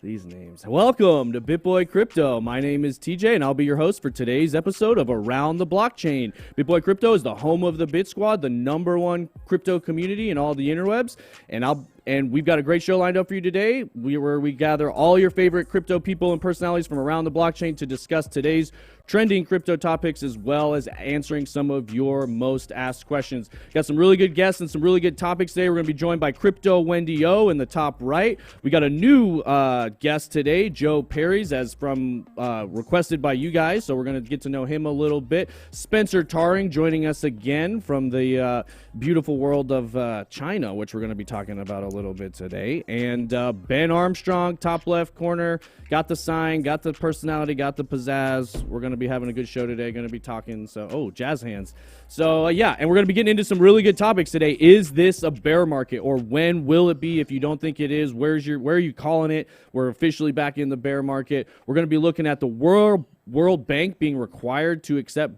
These names. Welcome to BitBoy Crypto. My name is TJ, and I'll be your host for today's episode of Around the Blockchain. BitBoy Crypto is the home of the BitSquad, the #1 crypto community in all the interwebs, and we've got a great show lined up for you today, where we gather all your favorite crypto people and personalities from around the blockchain to discuss today's trending crypto topics, as well as answering some of your most asked questions. Got some really good guests and some really good topics today. We're going to be joined by CryptoWendyO in the top right. We got a new guest today, Joe Parys, as from requested by you guys, so we're going to get to know him a little bit. Spencer Taring joining us again from the beautiful world of China, which we're going to be talking about a little bit today. And Ben Armstrong, top left corner, got the sign, got the personality, got the pizzazz. We're going to be having a good show today. Going to be talking, jazz hands. So yeah, and we're going to be getting into some really good topics today. Is this a bear market, or when will it be? If you don't think it is, where are you calling it? We're officially back in the bear market. We're going to be looking at the World Bank being required to accept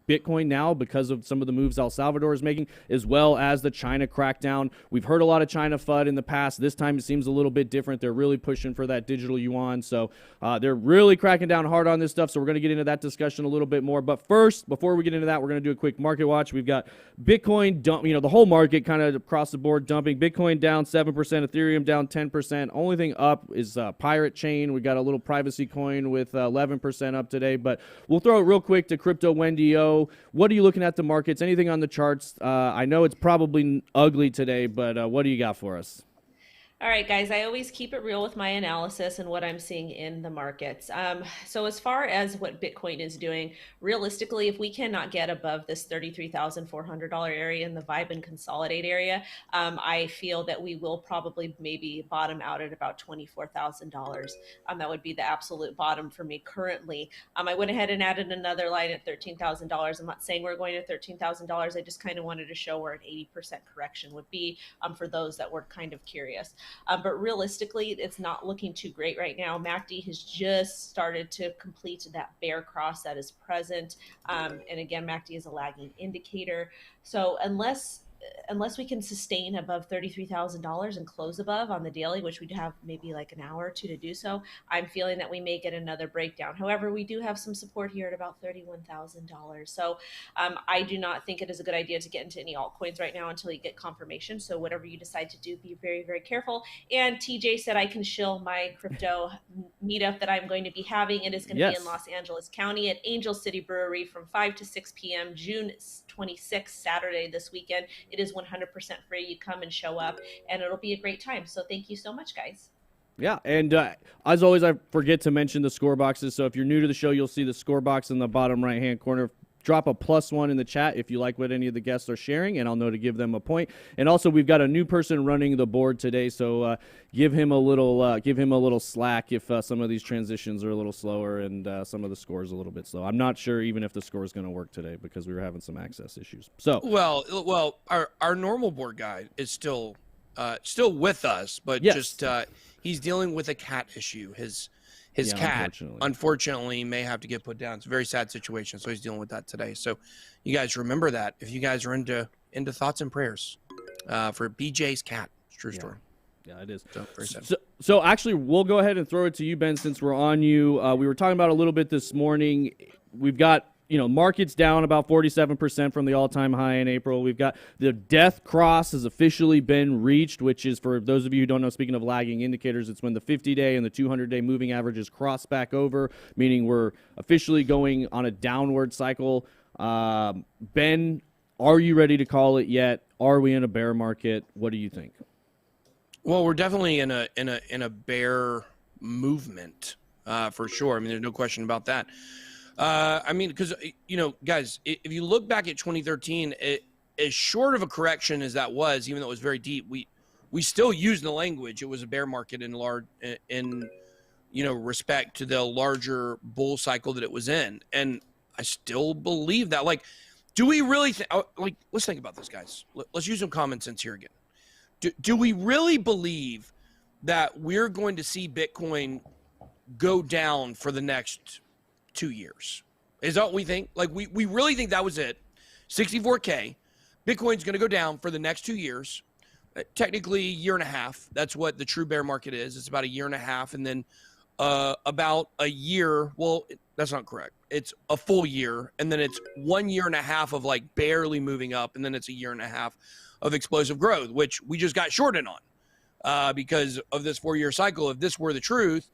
Bitcoin now because of some of the moves El Salvador is making, as well as the China crackdown. We've heard a lot of China FUD in the past. This time it seems a little bit different. They're really pushing for that digital yuan. So they're really cracking down hard on this stuff. So we're going to get into that discussion a little bit more. But first, before we get into that, we're going to do a quick market watch. We've got Bitcoin dump, the whole market kind of across the board dumping. Bitcoin down 7%, Ethereum down 10%. Only thing up is Pirate Chain. We got a little privacy coin with 11% up today. But we'll throw it real quick to CryptoWendyO. What are you looking at the markets? Anything on the charts? I know it's probably ugly today, but what do you got for us? All right, guys, I always keep it real with my analysis and what I'm seeing in the markets. So as far as what Bitcoin is doing, realistically, if we cannot get above this $33,400 area in the Vibe and Consolidate area, I feel that we will probably maybe bottom out at about $24,000. That would be the absolute bottom for me currently. I went ahead and added another line at $13,000. I'm not saying we're going to $13,000. I just kind of wanted to show where an 80% correction would be for those that were kind of curious. But realistically, it's not looking too great right now. MACD has just started to complete that bear cross that is present. And again, MACD is a lagging indicator. So unless we can sustain above $33,000 and close above on the daily, which we'd have maybe like an hour or two to do so, I'm feeling that we may get another breakdown. However, we do have some support here at about $31,000. So I do not think it is a good idea to get into any altcoins right now until you get confirmation. So whatever you decide to do, be very, very careful. And TJ said I can shill my crypto meetup that I'm going to be having. It is going to be in Los Angeles County at Angel City Brewery from 5 to 6 p.m. June 26th, Saturday this weekend. It is 100% free. You come and show up, and it'll be a great time. So thank you so much, guys. Yeah, and as always, I forget to mention the score boxes. So if you're new to the show, you'll see the score box in the bottom right-hand corner. Drop a +1 in the chat if you like what any of the guests are sharing, and I'll know to give them a point. And also, we've got a new person running the board today, so give him a little slack if some of these transitions are a little slower and some of the scores a little bit slow. I'm not sure even if the score is going to work today because we were having some access issues. So well, our normal board guy is still with us, but just he's dealing with a cat issue. His cat, unfortunately, may have to get put down. It's a very sad situation, so he's dealing with that today. So you guys remember that. If you guys are into thoughts and prayers for BJ's cat. It's a true story. Yeah, it is. So, very sad. So actually, we'll go ahead and throw it to you, Ben, since we're on you. We were talking about a little bit this morning. We've got markets down about 47% from the all-time high in April. We've got the death cross has officially been reached, which is, for those of you who don't know, speaking of lagging indicators, it's when the 50-day and the 200-day moving averages cross back over, meaning we're officially going on a downward cycle. Ben, are you ready to call it yet? Are we in a bear market? What do you think? Well, we're definitely in a bear movement for sure. I mean, there's no question about that. I mean, because, guys, if you look back at 2013, as short of a correction as that was, even though it was very deep, we still used the language. It was a bear market in respect to the larger bull cycle that it was in. And I still believe that. Like, do we really let's think about this, guys. Let's use some common sense here again. Do we really believe that we're going to see Bitcoin go down for the next 2 years? Is that what we think? Like, we really think that was it? 64K, Bitcoin's going to go down for the next 2 years. technically a year and a half. That's what the true bear market is. It's about a year and a half. And then about a year. Well, that's not correct. It's a full year. And then it's 1 year and a half of like barely moving up. And then it's a year and a half of explosive growth, which we just got shorted on because of this 4-year cycle. If this were the truth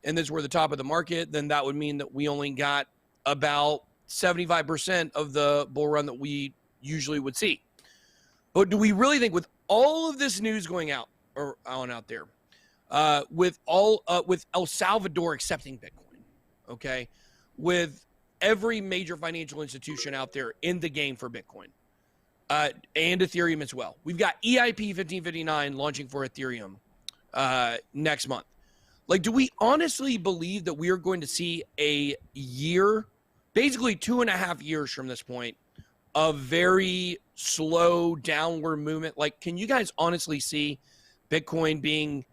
and this were the top of the market, then that would mean that we only got about 75% of the bull run that we usually would see. But do we really think with all of this news going out or out there, with El Salvador accepting Bitcoin, okay, with every major financial institution out there in the game for Bitcoin, and Ethereum as well. We've got EIP 1559 launching for Ethereum next month. Like, do we honestly believe that we are going to see a year, basically 2.5 years from this point, of very slow downward movement? Like, can you guys honestly see Bitcoin being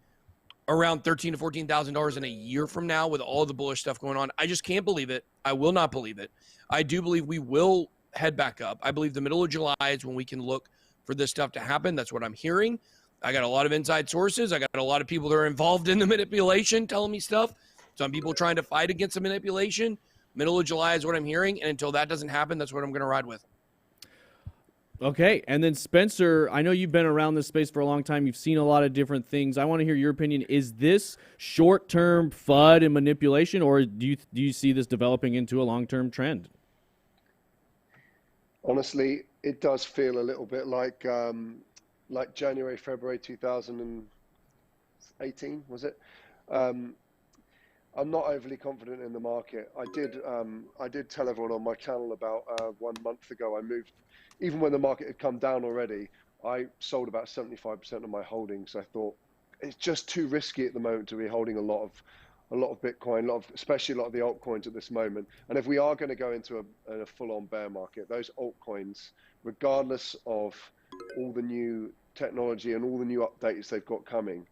around $13,000 to $14,000 in a year from now with all the bullish stuff going on? I just can't believe it. I will not believe it. I do believe we will head back up. I believe the middle of July is when we can look for this stuff to happen. That's what I'm hearing. I got a lot of inside sources. I got a lot of people that are involved in the manipulation telling me stuff. Some people trying to fight against the manipulation. Middle of July is what I'm hearing. And until that doesn't happen, that's what I'm going to ride with. Okay. And then Spencer, I know you've been around this space for a long time. You've seen a lot of different things. I want to hear your opinion. Is this short-term FUD and manipulation, or do you see this developing into a long-term trend? Honestly, it does feel a little bit like January, February 2018, was it? I'm not overly confident in the market. I did tell everyone on my channel about 1 month ago, I moved, even when the market had come down already, I sold about 75% of my holdings. I thought it's just too risky at the moment to be holding a lot of Bitcoin, especially a lot of the altcoins at this moment. And if we are going to go into a full-on bear market, those altcoins, regardless of all the new technology and all the new updates they've got coming,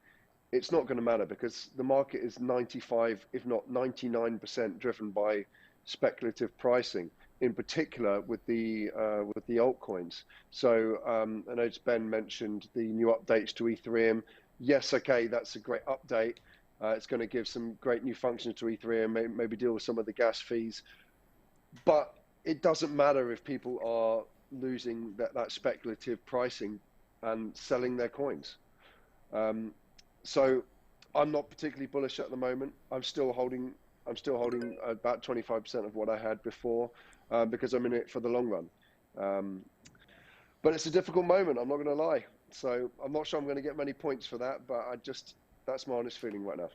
it's not going to matter because the market is 95, if not 99% driven by speculative pricing, in particular with the altcoins. So I know Ben mentioned the new updates to Ethereum. Yes, okay, that's a great update. It's going to give some great new functions to Ethereum, maybe deal with some of the gas fees. But it doesn't matter if people are losing that speculative pricing and selling their coins. So I'm not particularly bullish at the moment. I'm still holding about 25% of what I had before because I'm in it for the long run. But it's a difficult moment, I'm not going to lie. So I'm not sure I'm going to get many points for that, but that's my honest feeling right now.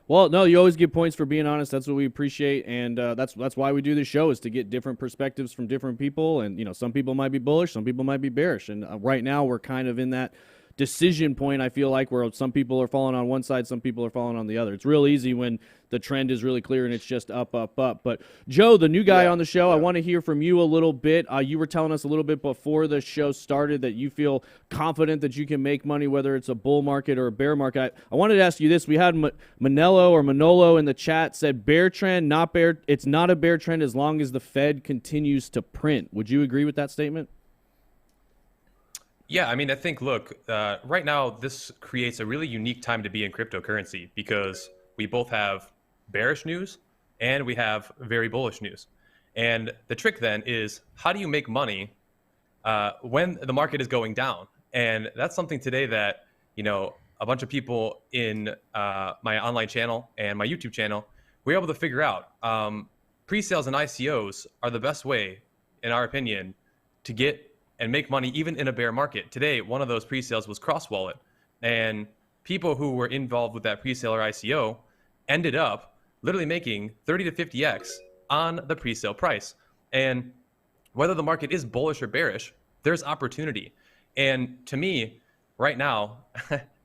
Well, no, you always get points for being honest. That's what we appreciate, and that's why we do this show, is to get different perspectives from different people. And some people might be bullish, some people might be bearish, and right now we're kind of in that decision point, I feel like, where some people are falling on one side, some people are falling on the other. It's real easy when the trend is really clear and it's just up, up, up. But Joe, the new guy on the show, I want to hear from you a little bit. You were telling us a little bit before the show started that you feel confident that you can make money, whether it's a bull market or a bear market. I wanted to ask you this. We had Manolo in the chat said bear trend, not bear. It's not a bear trend as long as the Fed continues to print. Would you agree with that statement? Yeah, I mean, I think, look, right now, this creates a really unique time to be in cryptocurrency because we both have bearish news and we have very bullish news. And the trick then is, how do you make money when the market is going down? And that's something today that, a bunch of people in my online channel and my YouTube channel, we're able to figure out. Pre-sales and ICOs are the best way, in our opinion, to get and make money even in a bear market. Today, one of those pre-sales was Cross Wallet, and people who were involved with that pre-sale or ICO ended up literally making 30 to 50x on the pre-sale price. And whether the market is bullish or bearish, there's opportunity. And to me, right now,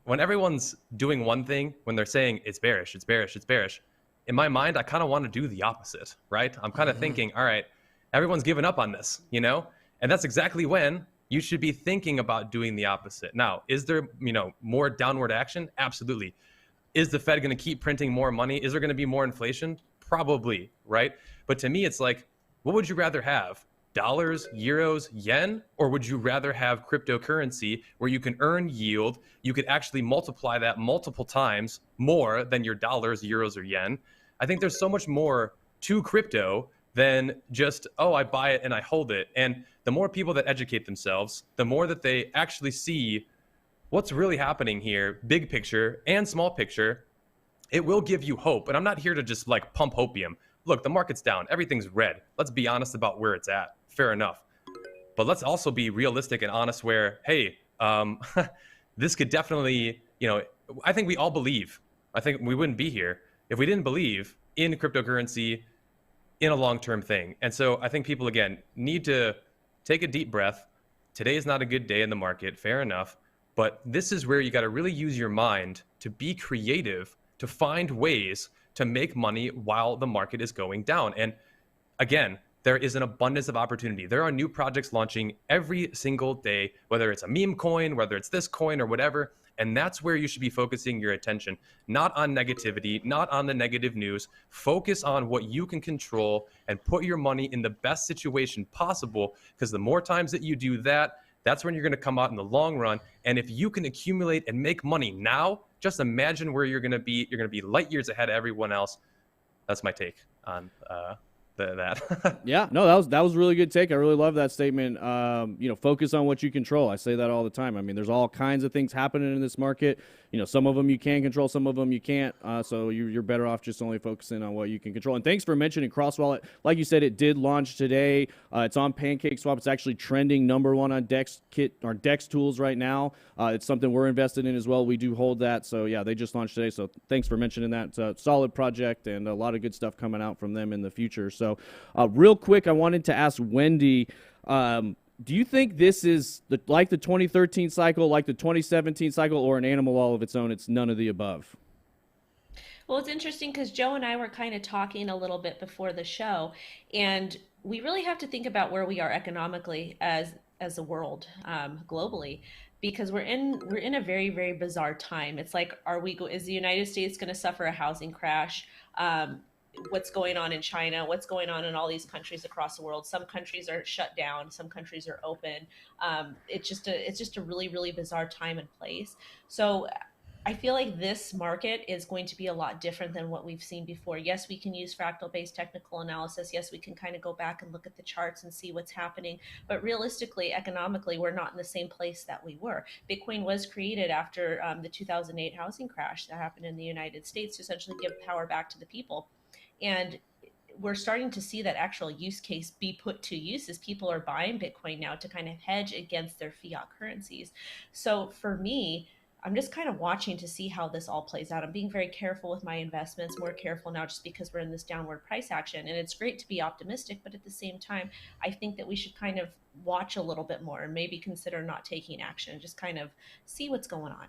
when everyone's doing one thing, when they're saying it's bearish, it's bearish, it's bearish, in my mind, I kind of want to do the opposite, right? I'm kind of thinking, all right, everyone's given up on this, And that's exactly when you should be thinking about doing the opposite. Now, is there, more downward action? Absolutely. Is the Fed going to keep printing more money? Is there going to be more inflation? Probably, right? But to me, it's like, what would you rather have? dollars, euros, yen? Or would you rather have cryptocurrency where you can earn yield? You could actually multiply that multiple times more than your dollars, euros, or yen. I think there's so much more to crypto than just, oh, I buy it and I hold it. And the more people that educate themselves, the more that they actually see what's really happening here, big picture and small picture, it will give you hope. And I'm not here to just like pump hopium. Look, the market's down. Everything's red. Let's be honest about where it's at. Fair enough. But let's also be realistic and honest where, hey, this could definitely, I think we all believe. I think we wouldn't be here if we didn't believe in cryptocurrency in a long-term thing. And so I think people, again, need to take a deep breath. Today is not a good day in the market. Fair enough. But this is where you got to really use your mind to be creative, to find ways to make money while the market is going down. And again, there is an abundance of opportunity. There are new projects launching every single day, whether it's a meme coin, whether it's this coin or whatever. And that's where you should be focusing your attention, not on negativity, not on the negative news. Focus on what you can control and put your money in the best situation possible, because the more times that you do that, that's when you're going to come out in the long run. And if you can accumulate and make money now, just imagine where you're going to be. You're going to be light years ahead of everyone else. That's my take on that. Yeah, no, that was a really good take. I really love that statement. Focus on what you control. I say that all the time. I mean, there's all kinds of things happening in this market. Some of them you can control, some of them you can't. So you're better off just only focusing on what you can control. And thanks for mentioning Cross Wallet. Like you said, it did launch today. It's on PancakeSwap. It's actually trending #1 on Dex tools right now. It's something we're invested in as well. We do hold that. So yeah, they just launched today. So thanks for mentioning that. It's a solid project and a lot of good stuff coming out from them in the future. So real quick, I wanted to ask Wendy, do you think this is like the 2013 cycle, like the 2017 cycle, or an animal all of its own? It's none of the above. Well, it's interesting because Joe and I were kind of talking a little bit before the show, and we really have to think about where we are economically as a world, globally, because we're in a very, very bizarre time. It's like, is the United States going to suffer a housing crash? What's going on in China, what's going on in all these countries across the world. Some countries are shut down, some countries are open. It's just a really, really bizarre time and place. So I feel like this market is going to be a lot different than what we've seen before. Yes, we can use fractal-based technical analysis. Yes, we can kind of go back and look at the charts and see what's happening. But realistically, economically, we're not in the same place that we were. Bitcoin was created after the 2008 housing crash that happened in the United States to essentially give power back to the people. And we're starting to see that actual use case be put to use as people are buying Bitcoin now to kind of hedge against their fiat currencies. So for me, I'm just kind of watching to see how this all plays out. I'm being very careful with my investments, more careful now just because we're in this downward price action. And it's great to be optimistic, but at the same time, I think that we should kind of watch a little bit more and maybe consider not taking action, just kind of see what's going on.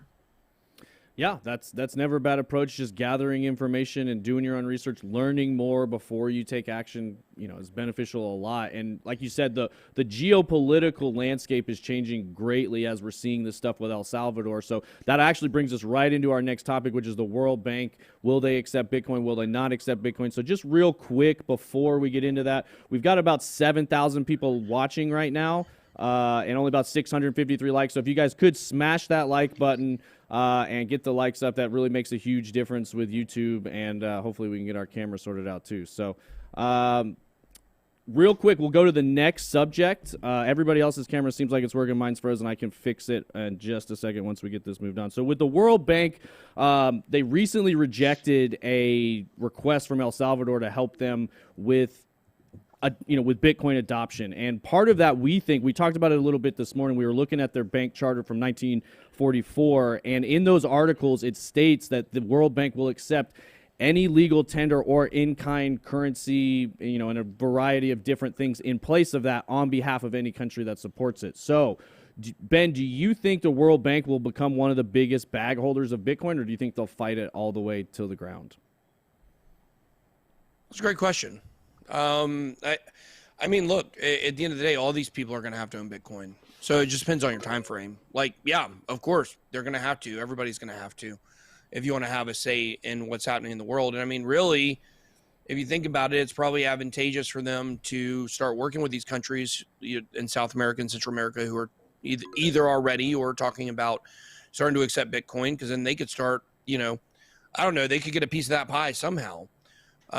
Yeah, that's never a bad approach. Just gathering information and doing your own research, learning more before you take action, is beneficial a lot. And like you said, the geopolitical landscape is changing greatly as we're seeing this stuff with El Salvador. So that actually brings us right into our next topic, which is the World Bank. Will they accept Bitcoin? Will they not accept Bitcoin? So just real quick before we get into that, we've got about 7,000 people watching right now. And only about 653 likes. So if you guys could smash that like button and get the likes up, that really makes a huge difference with YouTube. And hopefully we can get our camera sorted out too. So real quick, we'll go to the next subject. Everybody else's camera seems like it's working. Mine's frozen. I can fix it in just a second once we get this moved on. So with the World Bank, they recently rejected a request from El Salvador to help them with with Bitcoin adoption. And part of that, we talked about it a little bit this morning. We were looking at their bank charter from 1944. And in those articles, it states that the World Bank will accept any legal tender or in-kind currency, and a variety of different things in place of that on behalf of any country that supports it. So, Ben, do you think the World Bank will become one of the biggest bag holders of Bitcoin, or do you think they'll fight it all the way to the ground? That's a great question. I mean, look, at the end of the day, all these people are going to have to own Bitcoin. So it just depends on your time frame. Like, yeah, of course, they're going to have to. Everybody's going to have to if you want to have a say in what's happening in the world. And I mean, really, if you think about it, it's probably advantageous for them to start working with these countries in South America and Central America who are either already or talking about starting to accept Bitcoin, because then they could start, I don't know, they could get a piece of that pie somehow.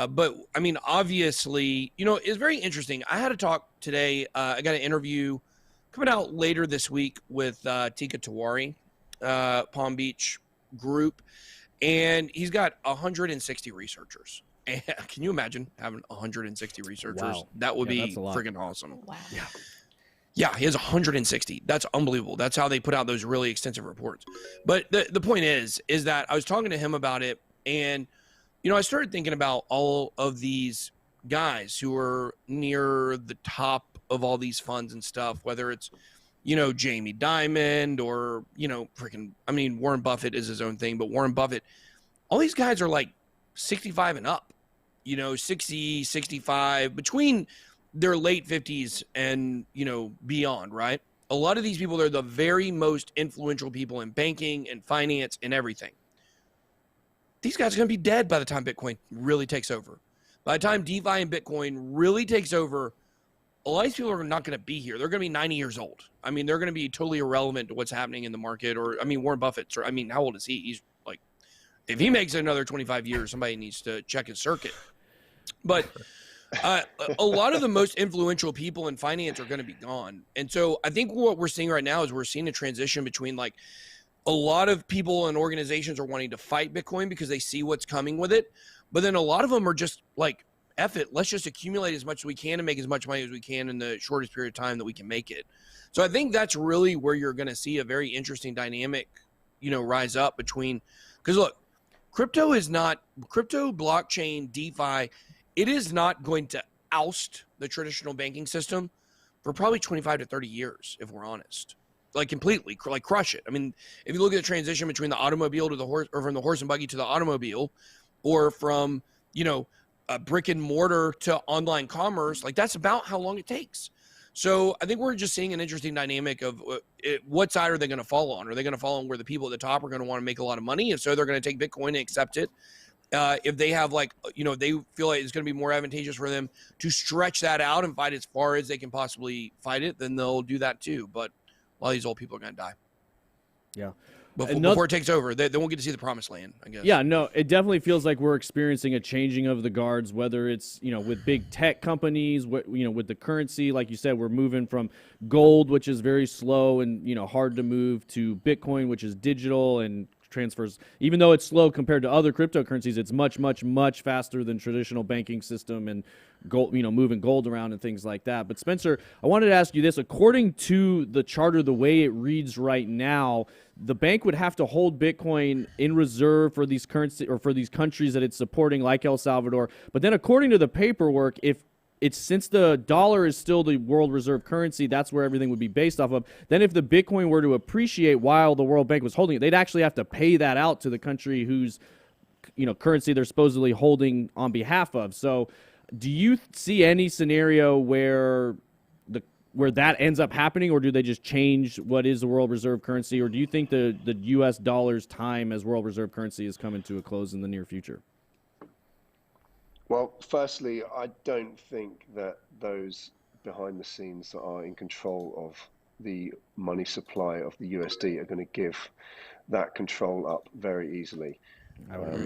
But I mean, obviously, it's very interesting. I had a talk today. I got an interview coming out later this week with Tika Tawari, Palm Beach group, and he's got 160 researchers. And can you imagine having 160 researchers? Wow. That would be that's a lot. friggin' awesome. Wow. Yeah, he has 160. That's unbelievable. That's how they put out those really extensive reports. But the point is that I was talking to him about it, and I started thinking about all of these guys who are near the top of all these funds and stuff, whether it's, Jamie Dimon or, Warren Buffett is his own thing, but Warren Buffett, all these guys are like 65 and up, 60, 65, between their late 50s and, beyond, right? A lot of these people are the very most influential people in banking and finance and everything. These guys are going to be dead by the time Bitcoin really takes over. By the time DeFi and Bitcoin really takes over, a lot of these people are not going to be here. They're going to be 90 years old. I mean, they're going to be totally irrelevant to what's happening in the market. Or, Warren Buffett's, or, how old is he? He's like, if he makes it another 25 years, somebody needs to check his circuit. But a lot of the most influential people in finance are going to be gone. And so I think what we're seeing right now is we're seeing a transition between, like, a lot of people and organizations are wanting to fight Bitcoin because they see what's coming with it. But then a lot of them are just like, F it, let's just accumulate as much as we can and make as much money as we can in the shortest period of time that we can make it. So I think that's really where you're going to see a very interesting dynamic, rise up between, because look, crypto, blockchain, DeFi, it is not going to oust the traditional banking system for probably 25 to 30 years, if we're honest. Like, completely, like, crush it. I mean, if you look at the transition between the automobile to the horse, or from the horse and buggy to the automobile, or from, a brick and mortar to online commerce, like, that's about how long it takes. So I think we're just seeing an interesting dynamic of what side are they going to fall on? Are they going to fall on where the people at the top are going to want to make a lot of money, and so they're going to take Bitcoin and accept it? If they have, like, they feel like it's going to be more advantageous for them to stretch that out and fight as far as they can possibly fight it, then they'll do that too. But a lot of these old people are going to die. Yeah. Before it takes over, they won't get to see the promised land, I guess. Yeah, no, it definitely feels like we're experiencing a changing of the guards, whether it's, with big tech companies, with the currency. Like you said, we're moving from gold, which is very slow and, hard to move, to Bitcoin, which is digital and transfers. Even though it's slow compared to other cryptocurrencies, it's much, much, much faster than traditional banking system and gold, moving gold around and things like that. But Spencer, I wanted to ask you this. According to the charter, the way it reads right now, the bank would have to hold Bitcoin in reserve for these currency or for these countries that it's supporting, like El Salvador. But then according to the paperwork, since the dollar is still the world reserve currency, that's where everything would be based off of. Then if the Bitcoin were to appreciate while the World Bank was holding it, they'd actually have to pay that out to the country whose, currency they're supposedly holding on behalf of. So do you see any scenario where that ends up happening, or do they just change what is the world reserve currency, or do you think the U.S. dollar's time as world reserve currency is coming to a close in the near future? Well, firstly, I don't think that those behind the scenes that are in control of the money supply of the USD are going to give that control up very easily.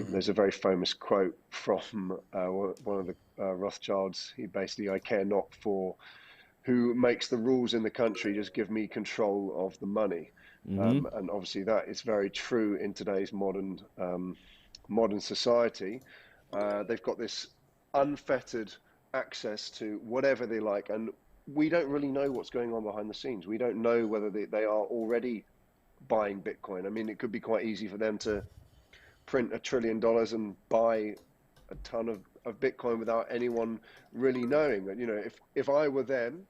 There's a very famous quote from one of the Rothschilds. He basically, I care not for who makes the rules in the country, just give me control of the money. And obviously that is very true in today's modern society. They've got this unfettered access to whatever they like, and we don't really know what's going on behind the scenes. We don't know whether they are already buying Bitcoin. I mean, it could be quite easy for them to print $1 trillion and buy a ton of Bitcoin without anyone really knowing. That, if I were them,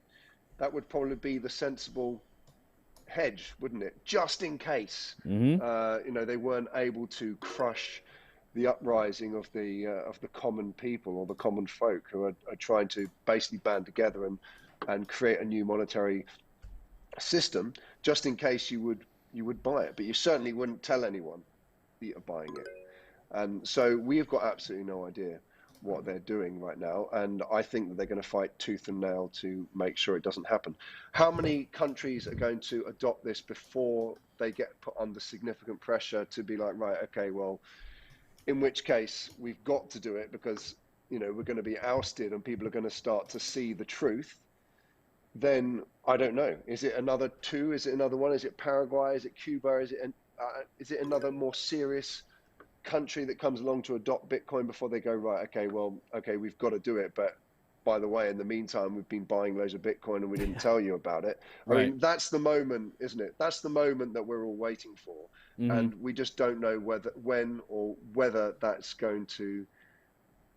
that would probably be the sensible hedge, wouldn't it? Just in case, they weren't able to crush the uprising of the common people or the common folk who are trying to basically band together and create a new monetary system. Just in case you would buy it, but you certainly wouldn't tell anyone that you're buying it. And so we've got absolutely no idea what they're doing right now, and I think that they're going to fight tooth and nail to make sure it doesn't happen. How many countries are going to adopt this before they get put under significant pressure to be like, right, okay, well, in which case we've got to do it because, you know, we're going to be ousted and people are going to start to see the truth? Then I don't know. Is it another two? Is it another one? Is it Paraguay? Is it Cuba? Is it another more serious country that comes along to adopt Bitcoin before they go, right, okay, well, okay, we've got to do it, but by the way, in the meantime, we've been buying loads of Bitcoin and we didn't tell you about it. Right. I mean, that's the moment, isn't it? That's the moment that we're all waiting for. And we just don't know when or whether that's going to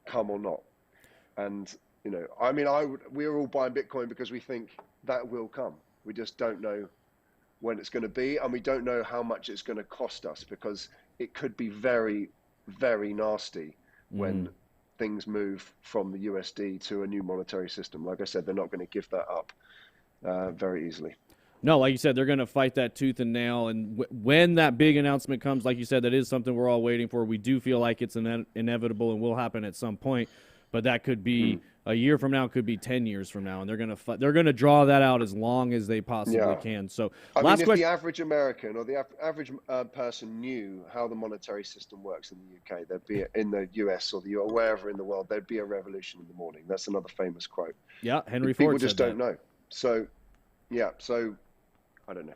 come or not. And, you know, I mean, we're all buying Bitcoin because we think that will come. We just don't know when it's going to be, and we don't know how much it's going to cost us, because it could be very, very nasty when things move from the USD to a new monetary system. Like I said, they're not going to give that up very easily. No, like you said, they're going to fight that tooth and nail. And when that big announcement comes, like you said, that is something we're all waiting for. We do feel like it's inevitable and will happen at some point. But that could be a year from now, could be 10 years from now, and they're going to draw that out as long as they possibly can. So, I mean, if the average American or the average person knew how the monetary system works in the UK, there'd be in the US or wherever in the world, there'd be a revolution in the morning. That's another famous quote. Yeah, Henry Ford. People just don't know. So, yeah, so I don't know.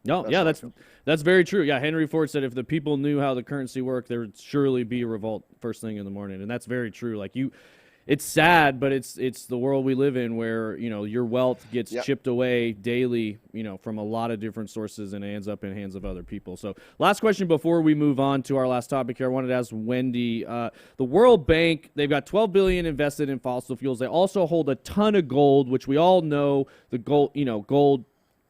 No, yeah, that's very true. Yeah, Henry Ford said if the people knew how the currency worked, there would surely be a revolt first thing in the morning, and that's very true. Like it's sad, but it's the world we live in, where, you know, your wealth gets chipped away daily, you know, from a lot of different sources, and it ends up in hands of other people. So, last question before we move on to our last topic here, I wanted to ask Wendy. The World Bank, they've got $12 billion invested in fossil fuels. They also hold a ton of gold, which we all know gold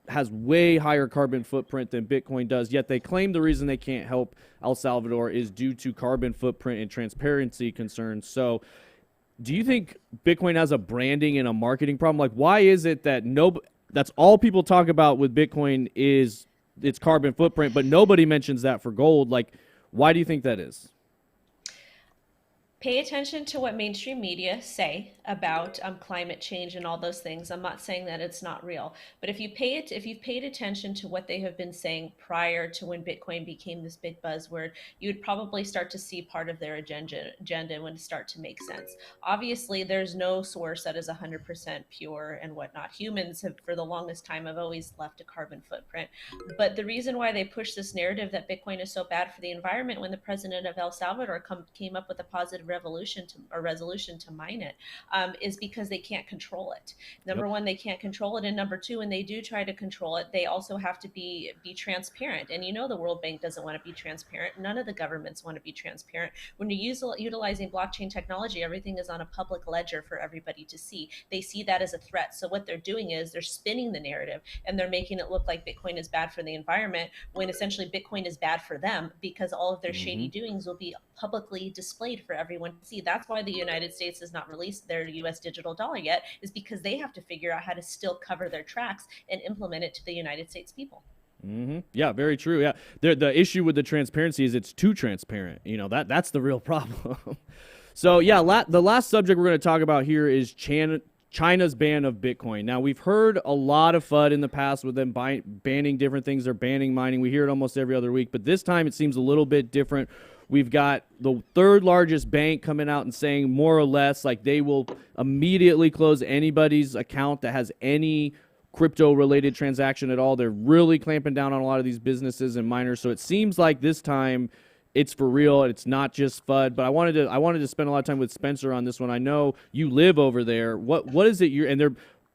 has way higher carbon footprint than Bitcoin does, yet they claim the reason they can't help El Salvador is due to carbon footprint and transparency concerns. So do you think Bitcoin has a branding and a marketing problem? Like, why is it that that's all people talk about with Bitcoin is its carbon footprint, but nobody mentions that for gold? Like, why do you think that is? Pay attention to what mainstream media say about climate change and all those things. I'm not saying that it's not real, but if you've paid attention to what they have been saying prior to when Bitcoin became this big buzzword, you would probably start to see part of their agenda and would start to make sense. Obviously, there's no source that is 100% pure and whatnot. Humans have, for the longest time, have always left a carbon footprint. But the reason why they push this narrative that Bitcoin is so bad for the environment, when the president of El Salvador came up with a positive resolution to mine it, is because they can't control it. Number one, they can't control it, and number two, when they do try to control it, they also have to be transparent. And you know, the World Bank doesn't want to be transparent. None of the governments want to be transparent. When you're utilizing blockchain technology, everything is on a public ledger for everybody to see. They see that as a threat. So what they're doing is they're spinning the narrative, and they're making it look like Bitcoin is bad for the environment, when essentially Bitcoin is bad for them, because all of their shady doings will be publicly displayed for everyone to see. That's why the United States has not released their US digital dollar yet, is because they have to figure out how to still cover their tracks and implement it to the United States people. Yeah, very true. Yeah, the issue with the transparency is it's too transparent. You know, that's the real problem. So yeah, the last subject we're going to talk about here is China's ban of Bitcoin. Now, we've heard a lot of FUD in the past with them banning different things. They're banning mining. We hear it almost every other week, but this time it seems a little bit different. We've got the third largest bank coming out and saying more or less like they will immediately close anybody's account that has any crypto-related transaction at all. They're really clamping down on a lot of these businesses and miners. So it seems like this time it's for real. It's not just FUD. But I wanted to spend a lot of time with Spencer on this one. I know you live over there. What is it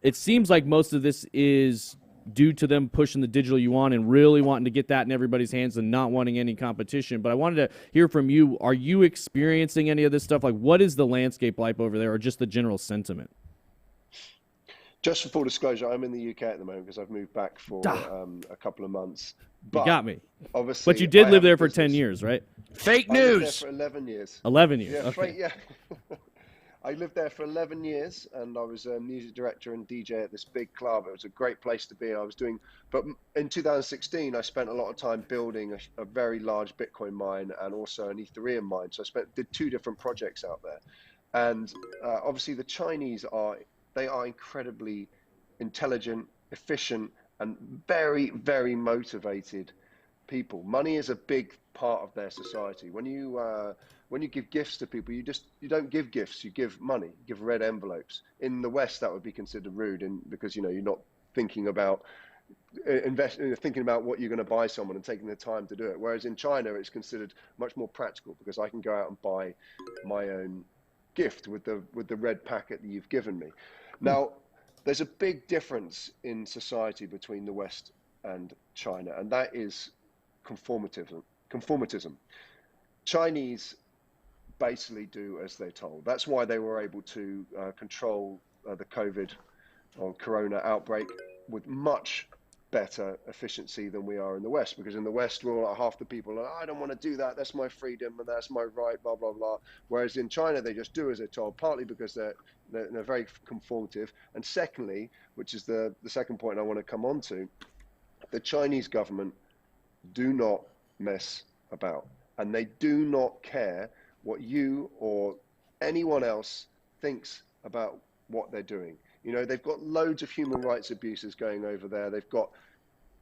it seems like most of this is due to them pushing the digital yuan and really wanting to get that in everybody's hands and not wanting any competition. But I wanted to hear from you. Are you experiencing any of this stuff? Like, what is the landscape like over there, or just the general sentiment? Just for full disclosure, I'm in the UK at the moment because I've moved back for a couple of months. But you got me. Obviously, but you did live there for 10 years, right? Fake news. I lived there for 11 years. 11 years. Yeah, okay. Yeah. I lived there for 11 years, and I was a music director and DJ at this big club. It was a great place to be. But in 2016, I spent a lot of time building a very large Bitcoin mine and also an Ethereum mine. So did two different projects out there. And obviously the Chinese are incredibly intelligent, efficient, and very, very motivated people. Money is a big part of their society. When you give gifts to people, you don't give gifts, you give money, you give red envelopes. In the West, that would be considered rude, and because you're not thinking about thinking about what you're going to buy someone and taking the time to do it. Whereas in China, it's considered much more practical because I can go out and buy my own gift with the red packet that you've given me. Now, there's a big difference in society between the West and China, and that is conformism. Chinese basically do as they're told. That's why they were able to control the COVID or Corona outbreak with much better efficiency than we are in the West, because in the West, we're like half the people are, I don't want to do that, that's my freedom and that's my right, blah, blah, blah. Whereas in China, they just do as they're told, partly because they're very conformative. And secondly, which is the second point I want to come on to, the Chinese government do not mess about, and they do not care what you or anyone else thinks about what they're doing. They've got loads of human rights abuses going over there. They've got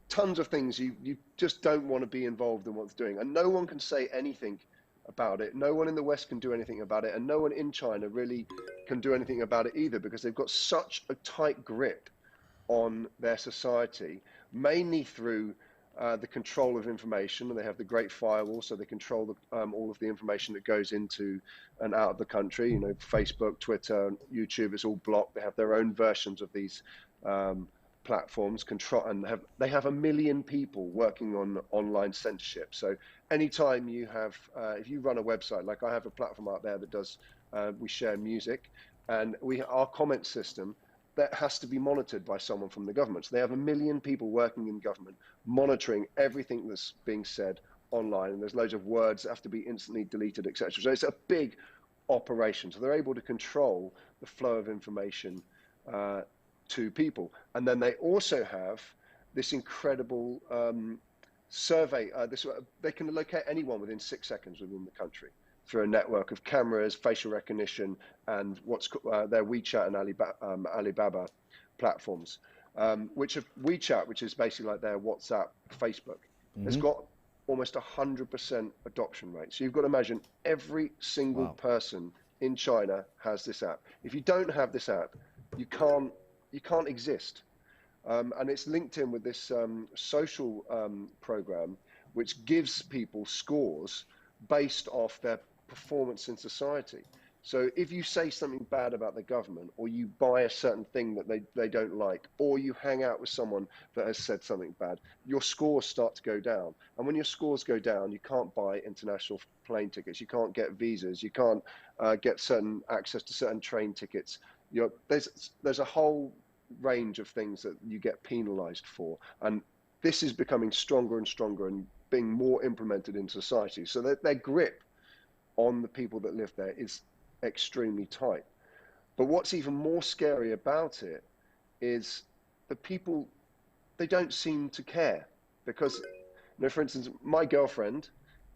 tons of things you just don't want to be involved in what's doing. And no one can say anything about it. No one in the West can do anything about it. And no one in China really can do anything about it either, because they've got such a tight grip on their society, mainly through the control of information. And they have the Great Firewall, so they control all of the information that goes into and out of the country. Facebook, Twitter, YouTube, it's all blocked. They have their own versions of these platforms, and they have 1 million people working on online censorship. So anytime you have, if you run a website, like I have a platform out there that does, we share music, and our comment system, that has to be monitored by someone from the government. So they have 1 million people working in government monitoring everything that's being said online, and there's loads of words that have to be instantly deleted, etc. So it's a big operation. So they're able to control the flow of information to people. And then they also have this incredible survey. They can locate anyone within 6 seconds within the country through a network of cameras, facial recognition, and what's their WeChat and Alibaba platforms. WeChat, which is basically like their WhatsApp, Facebook, has got almost 100% adoption rate. So you've got to imagine every single person in China has this app. If you don't have this app, you can't exist. And it's linked in with this social program, which gives people scores based off their performance in society. So if you say something bad about the government, or you buy a certain thing that they don't like, or you hang out with someone that has said something bad, your scores start to go down. And when your scores go down, you can't buy international plane tickets, you can't get visas, you can't get certain access to certain train tickets. There's a whole range of things that you get penalized for. And this is becoming stronger and stronger and being more implemented in society. So their grip on the people that live there is extremely tight. But what's even more scary about it is the people, they don't seem to care. Because, for instance, my girlfriend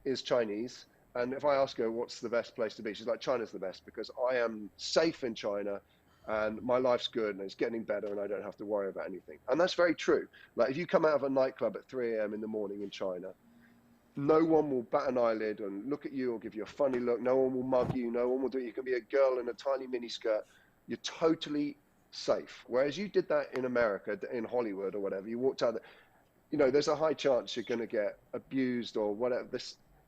is Chinese, and if I ask her what's the best place to be, she's like, China's the best, because I am safe in China and my life's good and it's getting better and I don't have to worry about anything. And that's very true. Like, if you come out of a nightclub at 3 a.m. in the morning in China, no one will bat an eyelid and look at you or give you a funny look. No one will mug you. No one will do it. You can be a girl in a tiny mini skirt. You're totally safe. Whereas you did that in America, in Hollywood or whatever. You walked out there, there's a high chance you're going to get abused or whatever.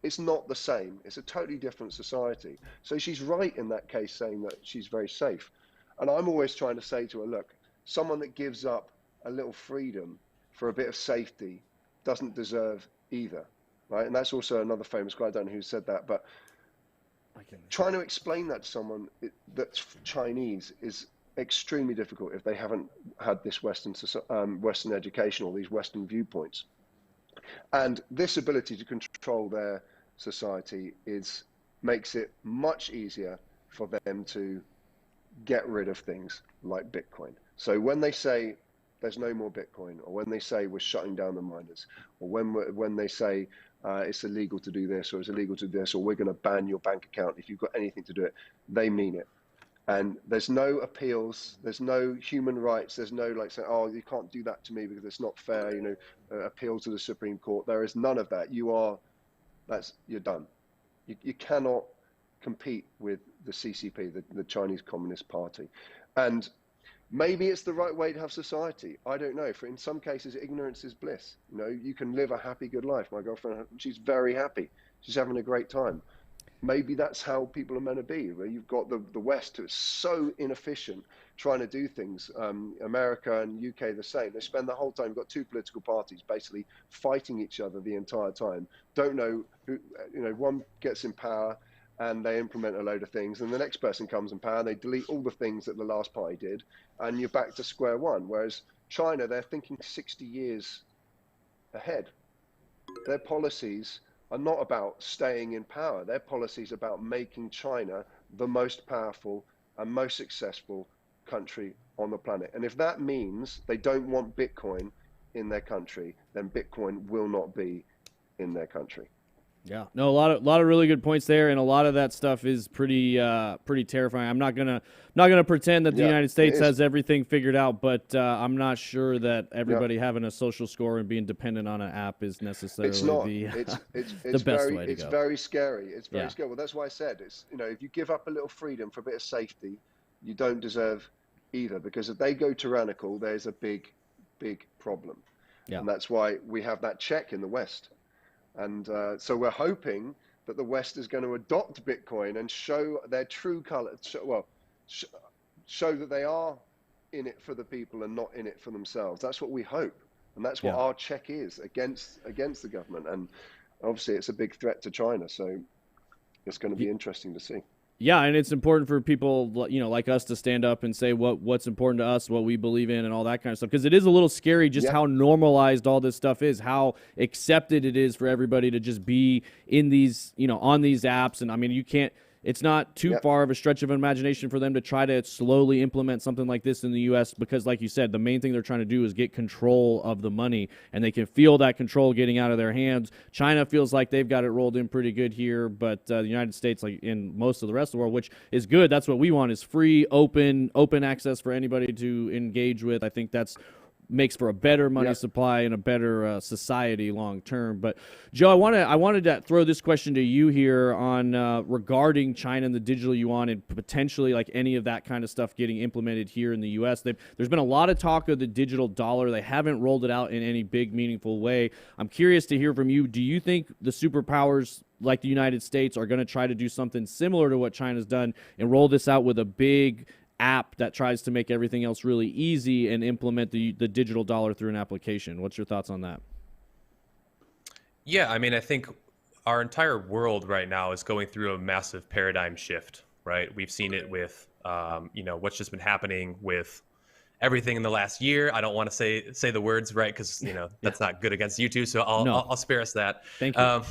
It's not the same. It's a totally different society. So she's right in that case, saying that she's very safe. And I'm always trying to say to her, look, someone that gives up a little freedom for a bit of safety doesn't deserve either. Right? And that's also another famous guy, I don't know who said that, but trying to explain that to someone that's Chinese is extremely difficult if they haven't had this Western education or these Western viewpoints. And this ability to control their society makes it much easier for them to get rid of things like Bitcoin. So when they say there's no more Bitcoin, or when they say we're shutting down the miners, or when they say it's illegal to do this, or it's illegal to do this, or we're going to ban your bank account if you've got anything to do it, they mean it. And there's no appeals, there's no human rights, there's no like saying, oh, you can't do that to me because it's not fair, you know, appeal to the Supreme Court. There is none of that. You're done. You cannot compete with the CCP, the Chinese Communist Party. And maybe it's the right way to have society. I don't know. In some cases, ignorance is bliss. You know, you can live a happy, good life. My girlfriend, she's very happy. She's having a great time. Maybe that's how people are meant to be, where you've got the West who is so inefficient trying to do things. America and UK the same. They spend the whole time, you've got two political parties basically fighting each other the entire time. Don't know who, you know, one gets in power and they implement a load of things, and the next person comes in power and they delete all the things that the last party did, and you're back to square one. Whereas China, they're thinking 60 years ahead. Their policies are not about staying in power. Their policy is about making China the most powerful and most successful country on the planet. And if that means they don't want Bitcoin in their country, then Bitcoin will not be in their country. Yeah, no, a lot of really good points there, and a lot of that stuff is pretty terrifying. I'm not gonna pretend that the United States has everything figured out, but I'm not sure that everybody having a social score and being dependent on an app is necessarily the best way to go. It's very scary. It's very scary. Well, that's why I said it's, you know, if you give up a little freedom for a bit of safety, you don't deserve either, because if they go tyrannical, there's a big problem. Yeah. And that's why we have that check in the West. And so we're hoping that the West is going to adopt Bitcoin and show their true color, show that they are in it for the people and not in it for themselves. That's what we hope. And that's what our check is against the government. And obviously it's a big threat to China. So it's going to be interesting to see. Yeah, and it's important for people, you know, like us to stand up and say what's important to us, what we believe in, and all that kind of stuff. Because it is a little scary just how normalized all this stuff is, how accepted it is for everybody to just be in these, you know, on these apps. And I mean, it's not too far of a stretch of imagination for them to try to slowly implement something like this in the U.S. because, like you said, the main thing they're trying to do is get control of the money, and they can feel that control getting out of their hands. China feels like they've got it rolled in pretty good here, but the United States, like in most of the rest of the world, which is good, that's what we want, is free, open access for anybody to engage with. I think that's makes for a better money supply and a better society long term. But Joe, I wanted to throw this question to you here on regarding China and the digital yuan and potentially like any of that kind of stuff getting implemented here in the U.S. There's been a lot of talk of the digital dollar. They haven't rolled it out in any big, meaningful way. I'm curious to hear from you. Do you think the superpowers like the United States are going to try to do something similar to what China's done and roll this out with a big app that tries to make everything else really easy and implement the digital dollar through an application? What's your thoughts on that? Yeah, I mean, I think our entire world right now is going through a massive paradigm shift, right? We've seen it with, you know, what's just been happening with everything in the last year. I don't want to say the words, right? Because, you know, that's not good against you two. So I'll spare us that. Thank you.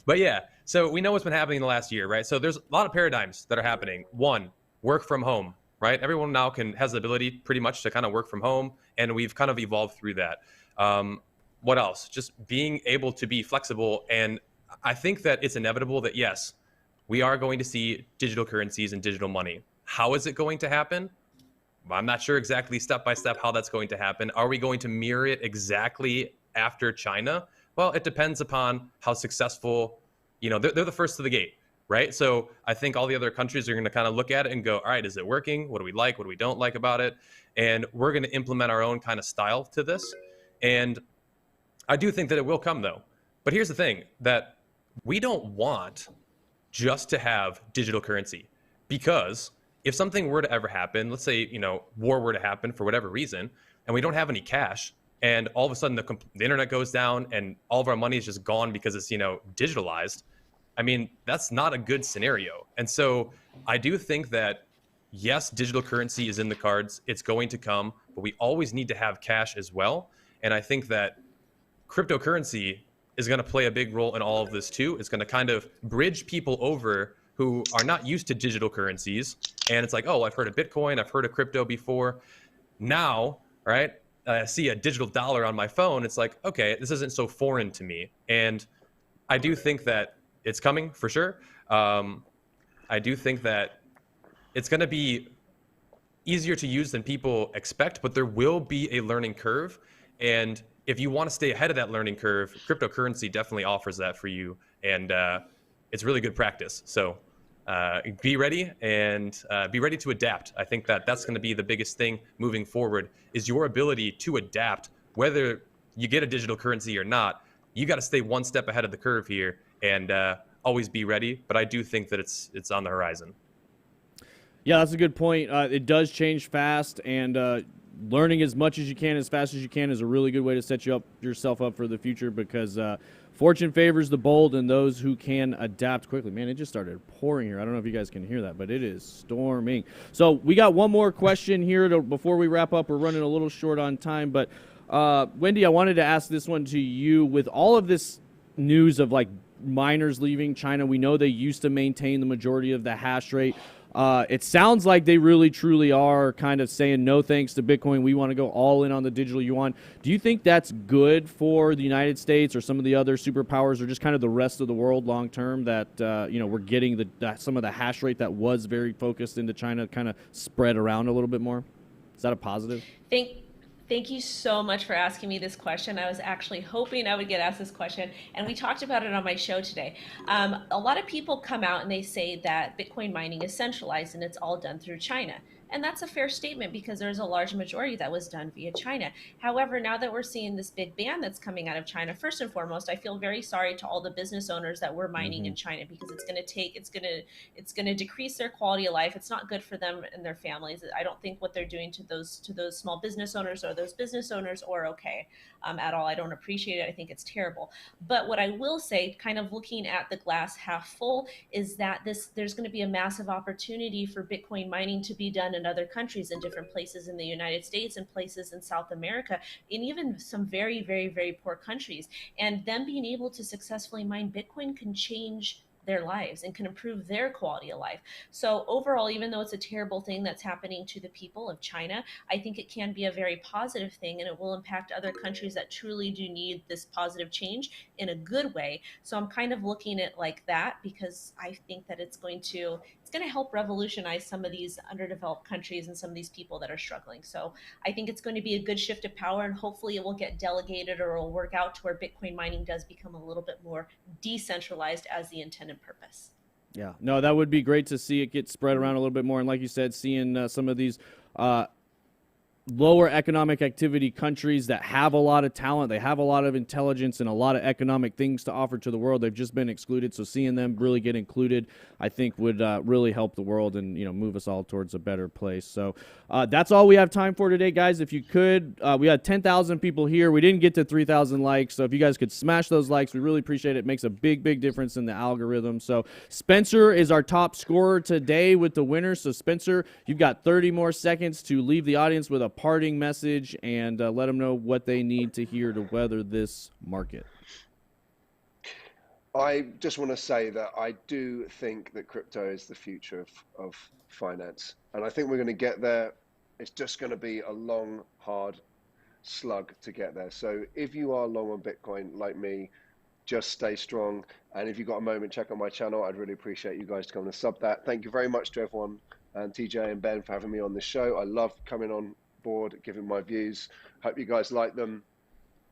But yeah, so we know what's been happening in the last year, right? So there's a lot of paradigms that are happening. One, work from home. Right? Everyone now has the ability pretty much to kind of work from home, and we've kind of evolved through that. What else? Just being able to be flexible. And I think that it's inevitable that, yes, we are going to see digital currencies and digital money. How is it going to happen? I'm not sure exactly step by step how that's going to happen. Are we going to mirror it exactly after China? Well, it depends upon how successful, you know, they're the first to the gate. Right. So I think all the other countries are going to kind of look at it and go, all right, is it working? What do we like? What do we don't like about it? And we're going to implement our own kind of style to this. And I do think that it will come, though. But here's the thing, that we don't want just to have digital currency, because if something were to ever happen, let's say, you know, war were to happen for whatever reason, and we don't have any cash, and all of a sudden the internet goes down and all of our money is just gone because it's, you know, digitalized. I mean, that's not a good scenario. And so I do think that, yes, digital currency is in the cards. It's going to come, but we always need to have cash as well. And I think that cryptocurrency is going to play a big role in all of this too. It's going to kind of bridge people over who are not used to digital currencies. And it's like, oh, I've heard of Bitcoin, I've heard of crypto before. Now, right, I see a digital dollar on my phone. It's like, okay, this isn't so foreign to me. And I do think that it's coming for sure. I do think that it's going to be easier to use than people expect, but there will be a learning curve. And if you want to stay ahead of that learning curve, cryptocurrency definitely offers that for you. And it's really good practice. So be ready and be ready to adapt. I think that that's going to be the biggest thing moving forward, is your ability to adapt. Whether you get a digital currency or not, you got to stay one step ahead of the curve here and always be ready. But I do think that it's on the horizon. Yeah, that's a good point. It does change fast, and learning as much as you can, as fast as you can, is a really good way to set yourself up for the future, because fortune favors the bold and those who can adapt quickly. Man, it just started pouring here. I don't know if you guys can hear that, but it is storming. So we got one more question here before we wrap up. We're running a little short on time, but Wendy, I wanted to ask this one to you. With all of this news of like miners leaving China, we know they used to maintain the majority of the hash rate. It sounds like they really truly are kind of saying no thanks to Bitcoin. We want to go all in on the digital yuan. Do you think that's good for the United States or some of the other superpowers, or just kind of the rest of the world long term, that we're getting some of the hash rate that was very focused into China kind of spread around a little bit more? Is that a positive? Thank you so much for asking me this question. I was actually hoping I would get asked this question, and we talked about it on my show today. A lot of people come out and they say that Bitcoin mining is centralized and it's all done through China. And that's a fair statement, because there's a large majority that was done via China. However, now that we're seeing this big ban that's coming out of China, first and foremost, I feel very sorry to all the business owners that were mining in China, because it's going to decrease their quality of life. It's not good for them and their families. I don't think what they're doing to those small business owners or those business owners are okay at all. I don't appreciate it. I think it's terrible. But what I will say, kind of looking at the glass half full, is that there's going to be a massive opportunity for Bitcoin mining to be done in other countries, in different places in the United States and places in South America, and even some very, very, very poor countries. And them being able to successfully mine Bitcoin can change their lives and can improve their quality of life. So overall, even though it's a terrible thing that's happening to the people of China, I think it can be a very positive thing, and it will impact other countries that truly do need this positive change in a good way. So I'm kind of looking at it like that, because I think that it's going to help revolutionize some of these underdeveloped countries and some of these people that are struggling. So I think it's going to be a good shift of power, and hopefully it will get delegated, or it will work out to where Bitcoin mining does become a little bit more decentralized as the intended purpose. Yeah, no, that would be great to see it get spread around a little bit more. And like you said, seeing some of these lower economic activity countries that have a lot of talent, they have a lot of intelligence and a lot of economic things to offer to the world, they've just been excluded. So seeing them really get included, I think would really help the world and move us all towards a better place. So that's all we have time for today, guys. If you could, we had 10,000 people here. We didn't get to 3,000 likes, so if you guys could smash those likes, we really appreciate it. It makes a big, big difference in the algorithm. So Spencer is our top scorer today with the winner. So Spencer, you've got 30 more seconds to leave the audience with a parting message and let them know what they need to hear to weather this market. I just want to say that I do think that crypto is the future of finance, and I think we're going to get there. It's just going to be a long, hard slug to get there. So if you are long on Bitcoin like me, just stay strong. And if you've got a moment, check out my channel. I'd really appreciate you guys to come and sub that. Thank you very much to everyone, and TJ and Ben, for having me on the show. I love coming on board, giving my views. Hope you guys like them.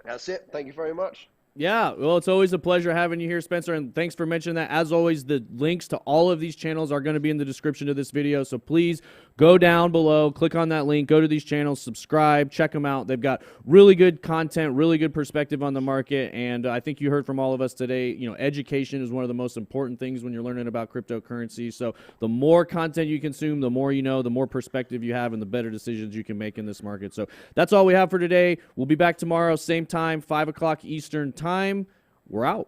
That's it. Thank you very much. Yeah, well, it's always a pleasure having you here, Spencer, and thanks for mentioning that. As always, the links to all of these channels are going to be in the description of this video, so please go down below, click on that link, go to these channels, subscribe, check them out. They've got really good content, really good perspective on the market, and I think you heard from all of us today, education is one of the most important things when you're learning about cryptocurrency. So the more content you consume, the more you know, the more perspective you have, and the better decisions you can make in this market. So that's all we have for today. We'll be back tomorrow, same time, 5 o'clock Eastern time. We're out.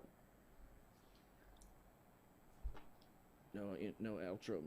No outro.